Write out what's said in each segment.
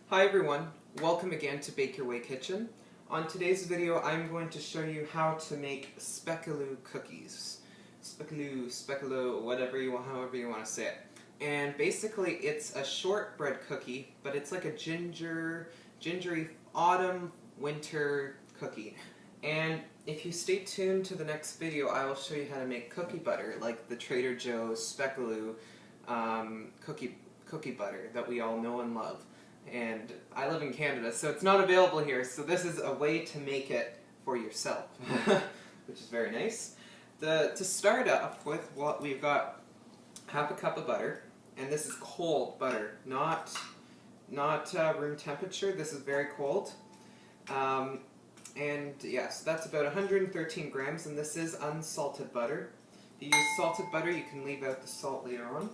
Hi everyone, welcome again to Bake Your Way Kitchen. On today's video I'm going to show you how to make Speculoo cookies. Speculoo, whatever you want, however you want to say it. And basically it's a shortbread cookie, but it's like a gingery autumn winter cookie. And if you stay tuned to the next video, I will show you how to make cookie butter, like the Trader Joe's Speculoo cookie butter that we all know and love. And I live in Canada, so it's not available here, so this is a way to make it for yourself, which is very nice. To start off with, well, we've got half a cup of butter, and this is cold butter, not room temperature. This is very cold. And yes, that's about 113 grams, and this is unsalted butter. If you use salted butter, you can leave out the salt later on.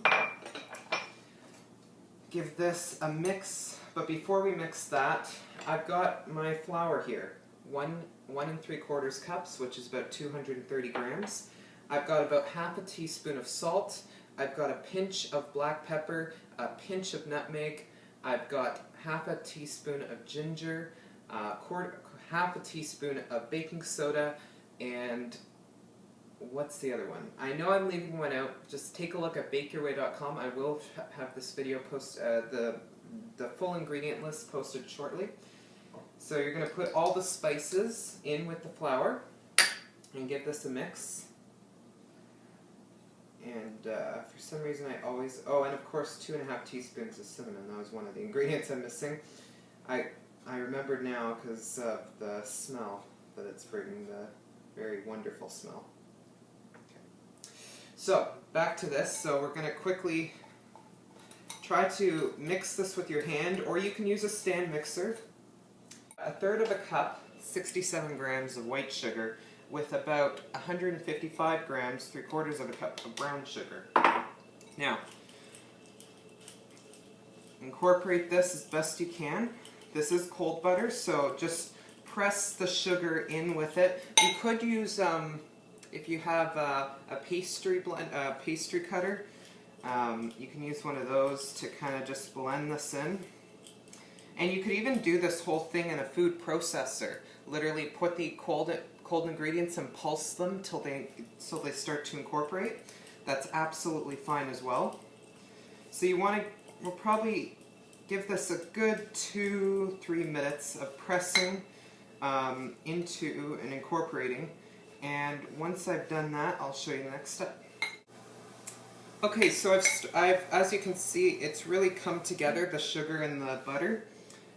Give this a mix, but before we mix that, I've got my flour here. 1 3/4 cups, which is about 230 grams. I've got about half a teaspoon of salt. I've got a pinch of black pepper, a pinch of nutmeg. I've got half a teaspoon of ginger, half a teaspoon of baking soda, and what's the other one? I know I'm leaving one out. Just take a look at bakeyourway.com. I will have this video post the full ingredient list posted shortly. So you're going to put all the spices in with the flour and give this a mix. And for some reason I always... Oh, and of course 2.5 teaspoons of cinnamon. That was one of the ingredients I'm missing. I remembered now because of the smell that it's bringing, the very wonderful smell. So, back to this. So we're going to quickly try to mix this with your hand, or you can use a stand mixer. 1/3 of a cup, 67 grams of white sugar, with about 155 grams, 3/4 of a cup of brown sugar. Now, incorporate this as best you can. This is cold butter, so just press the sugar in with it. You could use... if you have a pastry cutter, you can use one of those to kind of just blend this in. And you could even do this whole thing in a food processor. Literally put the cold ingredients and pulse them till so they start to incorporate. That's absolutely fine as well. So we'll probably give this a good 2-3 minutes of pressing into and incorporating. And once I've done that, I'll show you the next step. Okay, so as you can see, it's really come together, the sugar and the butter.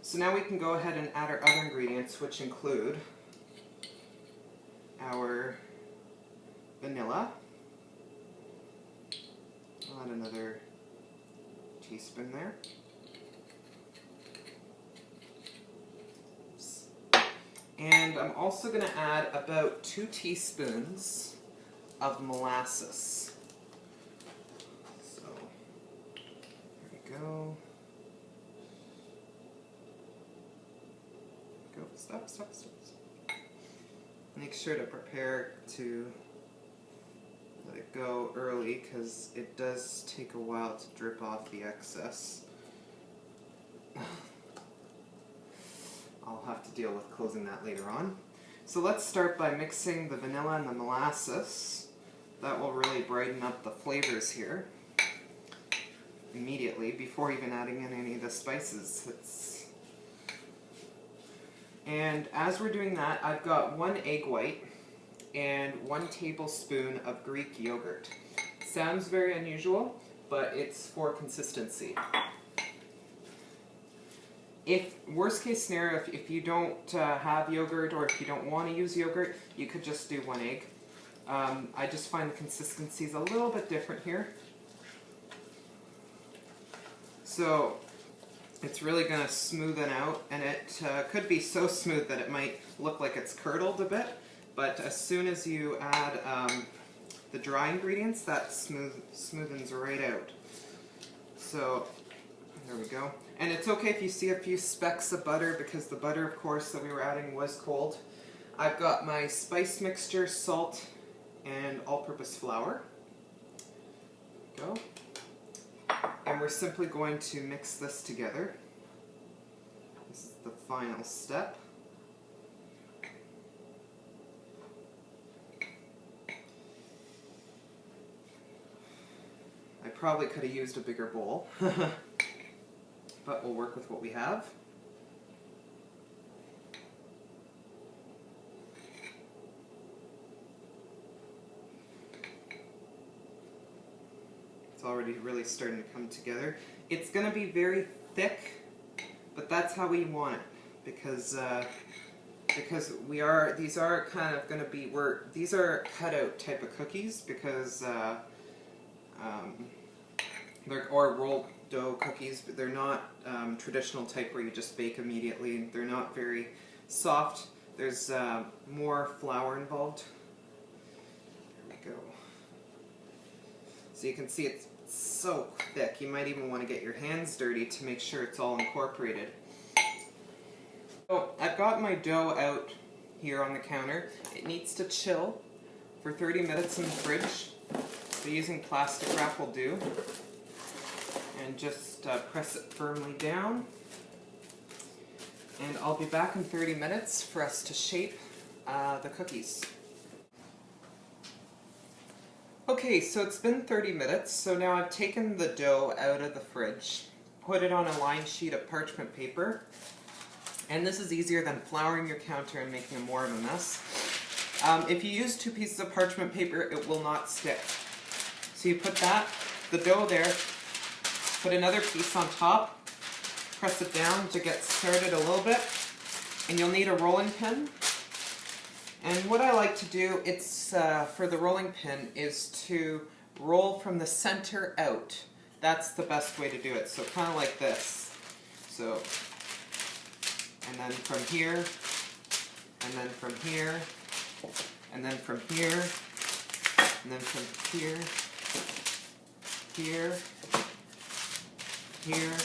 So now we can go ahead and add our other ingredients, which include our vanilla. I'll add another teaspoon there. And I'm also going to add about 2 teaspoons of molasses. So, there we go. Stop. Make sure to prepare to let it go early, because it does take a while to drip off the excess. I'll have to deal with closing that later on. So let's start by mixing the vanilla and the molasses. That will really brighten up the flavors here immediately, before even adding in any of the spices. And as we're doing that, I've got 1 egg white and 1 tablespoon of Greek yogurt. Sounds very unusual, but it's for consistency. Worst case scenario, if you don't have yogurt, or if you don't want to use yogurt, you could just do 1 egg. I just find the consistency is a little bit different here. So it's really going to smoothen out, and it could be so smooth that it might look like it's curdled a bit, but as soon as you add the dry ingredients, that smoothens right out. So there we go. And it's okay if you see a few specks of butter, because the butter, of course, that we were adding was cold. I've got my spice mixture, salt, and all-purpose flour. There we go. And we're simply going to mix this together. final step. I probably could have used a bigger bowl, but we'll work with what we have. It's already really starting to come together. It's going to be very thick, but that's how we want it, because these are kind of going to be, these are cutout type of cookies, because or rolled dough cookies, but they're not traditional type where you just bake immediately. They're not very soft. There's more flour involved. There we go. So you can see it's so thick. You might even want to get your hands dirty to make sure it's all incorporated. So I've got my dough out here on the counter. It needs to chill for 30 minutes in the fridge. So using plastic wrap will do. And just press it firmly down. And I'll be back in 30 minutes for us to shape the cookies. Okay, so it's been 30 minutes, so now I've taken the dough out of the fridge, put it on a lined sheet of parchment paper, and this is easier than flouring your counter and making more of a mess. If you use 2 pieces of parchment paper, it will not stick. So you put the dough there, put another piece on top, press it down to get started a little bit, and you'll need a rolling pin. And what I like to do, for the rolling pin, is to roll from the center out. That's the best way to do it. So kind of like this. So, and then from here, and then from here, and then from here, and then from here, here, here.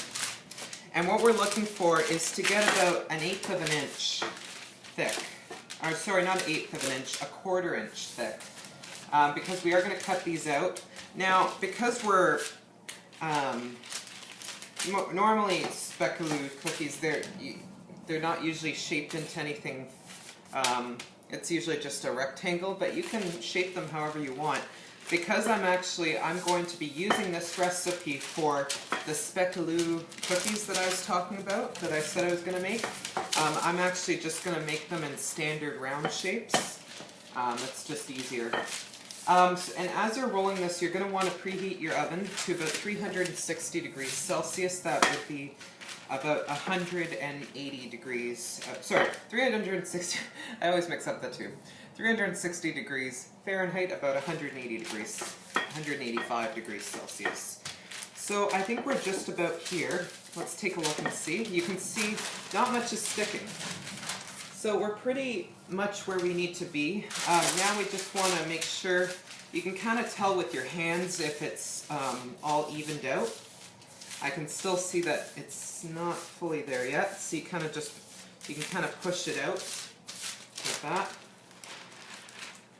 And what we're looking for is to get about 1/8 of an inch thick. Or sorry, not 1/8 of an inch, 1/4 inch thick. Because we are going to cut these out. Now, because we're normally Speculoo cookies, they're not usually shaped into anything. It's usually just a rectangle, but you can shape them however you want. Because I'm going to be using this recipe for the Speculoo cookies that I was talking about, that I said I was going to make. I'm actually just going to make them in standard round shapes. It's just easier. And as you're rolling this, you're going to want to preheat your oven to about 360 degrees Celsius. That would be about 180 degrees. Sorry, 360. I always mix up the two. 360 degrees Fahrenheit, about 180 degrees, 185 degrees Celsius. So I think we're just about here. Let's take a look and see. You can see not much is sticking. So we're pretty much where we need to be. Now we just want to make sure, you can kind of tell with your hands if it's all evened out. I can still see that it's not fully there yet. So you can kind of push it out like that.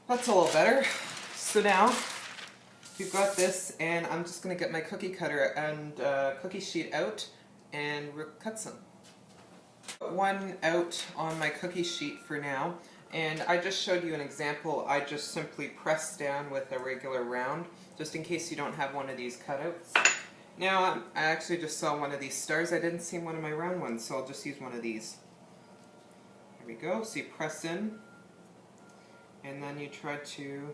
That's a little better. So now we've got this, and I'm just going to get my cookie cutter and cookie sheet out, and we'll cut some. Put one out on my cookie sheet for now, and I just showed you an example. I just simply press down with a regular round, just in case you don't have one of these cutouts. Now I actually just saw one of these stars. I didn't see one of my round ones, so I'll just use one of these. There we go. So you press in, and then you try to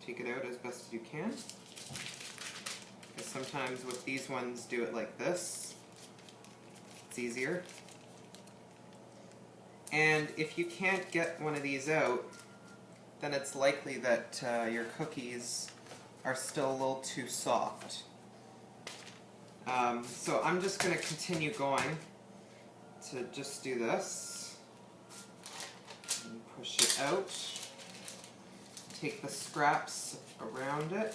take it out as best as you can. Because sometimes with these ones, do it like this. It's easier. And if you can't get one of these out, then it's likely that your cookies are still a little too soft. So I'm just going to continue going to just do this. And push it out. Take the scraps around it.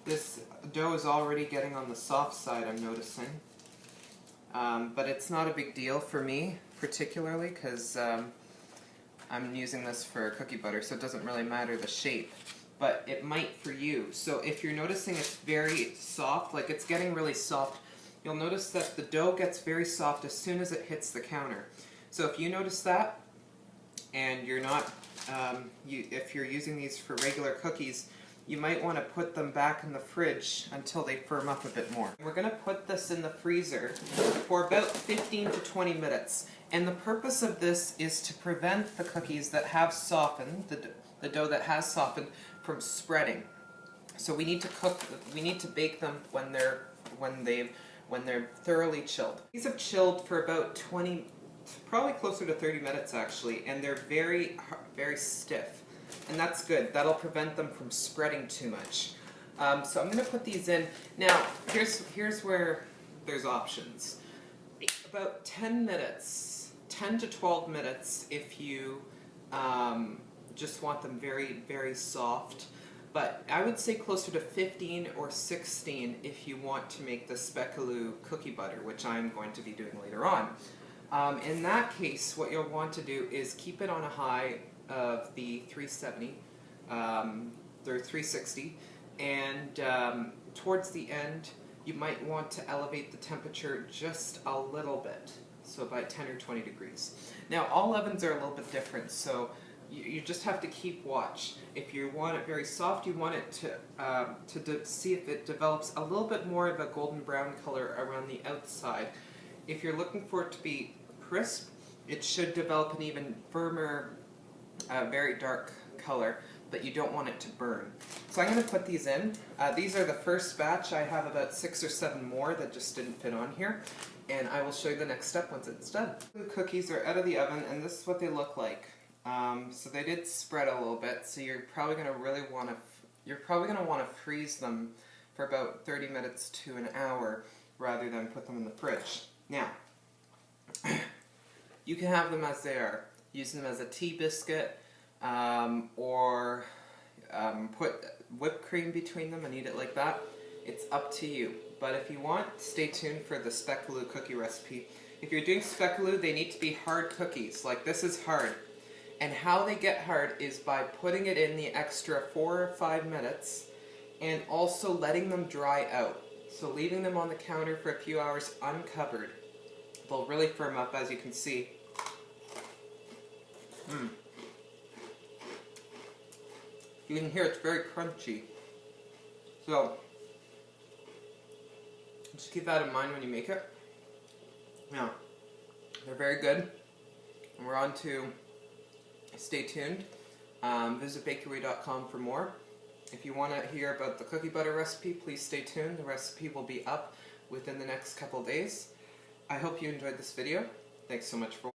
This dough is already getting on the soft side, I'm noticing. But it's not a big deal for me, particularly, because I'm using this for cookie butter, so it doesn't really matter the shape. But it might for you. So if you're noticing it's very soft, like it's getting really soft, you'll notice that the dough gets very soft as soon as it hits the counter. So if you notice that, and you're not, if you're using these for regular cookies, you might want to put them back in the fridge until they firm up a bit more. We're going to put this in the freezer for about 15 to 20 minutes. And the purpose of this is to prevent the cookies that have softened, the dough that has softened, from spreading. So we need to bake them when they're thoroughly chilled. These have chilled for about 20, probably closer to 30 minutes actually, and they're very, very stiff. And that's good. That'll prevent them from spreading too much. So I'm going to put these in. Now, here's where there's options. About 10 minutes, 10 to 12 minutes if you just want them very, very soft. But I would say closer to 15 or 16 if you want to make the Speculoo cookie butter, which I'm going to be doing later on. In that case, what you'll want to do is keep it on a high of the 370 or 360, and towards the end you might want to elevate the temperature just a little bit, so by 10 or 20 degrees. Now all ovens are a little bit different, so you just have to keep watch. If you want it very soft, you want it to see if it develops a little bit more of a golden brown color around the outside. If you're looking for it to be crisp, it should develop an even firmer, very dark color, but you don't want it to burn. So I'm going to put these in. These are the first batch. I have about 6 or 7 more that just didn't fit on here, and I will show you the next step once it's done. The cookies are out of the oven, and this is what they look like. So they did spread a little bit, so you're probably going to want to freeze them for about 30 minutes to an hour rather than put them in the fridge. Now, you can have them as they are. Use them as a tea biscuit, or put whipped cream between them and eat it like that. It's up to you. But if you want, stay tuned for the Speculoo cookie recipe. If you're doing Speculoo, they need to be hard cookies. Like this is hard. And how they get hard is by putting it in the extra 4 or 5 minutes and also letting them dry out. So leaving them on the counter for a few hours uncovered. They'll really firm up, as you can see. You can hear it's very crunchy. So just keep that in mind when you make it. Now, they're very good. And we're on to stay tuned. Visit bakeyourway.com for more. If you want to hear about the cookie butter recipe, please stay tuned. The recipe will be up within the next couple days. I hope you enjoyed this video. Thanks so much for watching.